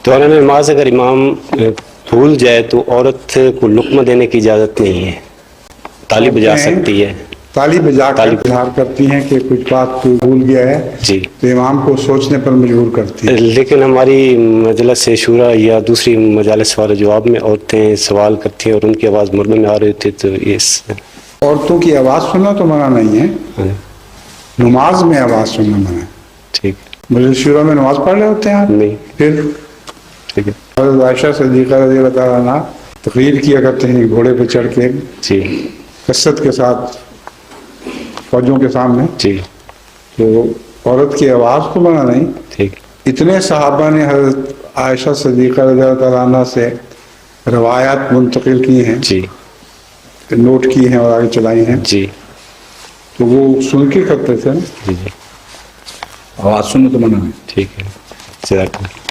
दौरान नमाज अगर इमाम भूल जाए तो औरत को लुक्मा देने की इजाज़त नहीं है, ताली बजा सकती है। ताली बजाकर इजहार करती हैं कि कुछ बात कोई भूल गया है जी, तो इमाम को सोचने पर मजबूर करती है। लेकिन हमारी मजलिस शूरा या दूसरी मजालिस सवाल जवाब में औरतें सवाल करती हैं और उनकी आवाज़ मर्दों में आ रही थी, तो इस औरतों की आवाज़ सुनना तो मना नहीं है, नमाज में आवाज़ सुनना मना है। ठीक, मजलिस शूरा में नमाज पढ़ रहे होते हैं आप? नहीं, फिर ठीक है हज़रत आयशा सिद्दीक़ा रज़ियल्लाहु तआला अन्हा तकरीर किया करते हैं घोड़े पर चढ़ के जी, कसरत के साथ फौजों के सामने, जी, तो औरत की आवाज़ को मना नहीं। ठीक, इतने सहाबा ने हज़रत आयशा सिद्दीक़ा रज़ियल्लाहु तआला अन्हा से रवायात मुंतकिल की हैं, जी, नोट की हैं और आगे चलाई हैं, जी, तो वो सुन के करते थे ना, जी, जी, आवाज़ सुनने तो मना नहीं। ठीक है। जज़ाकल्लाह।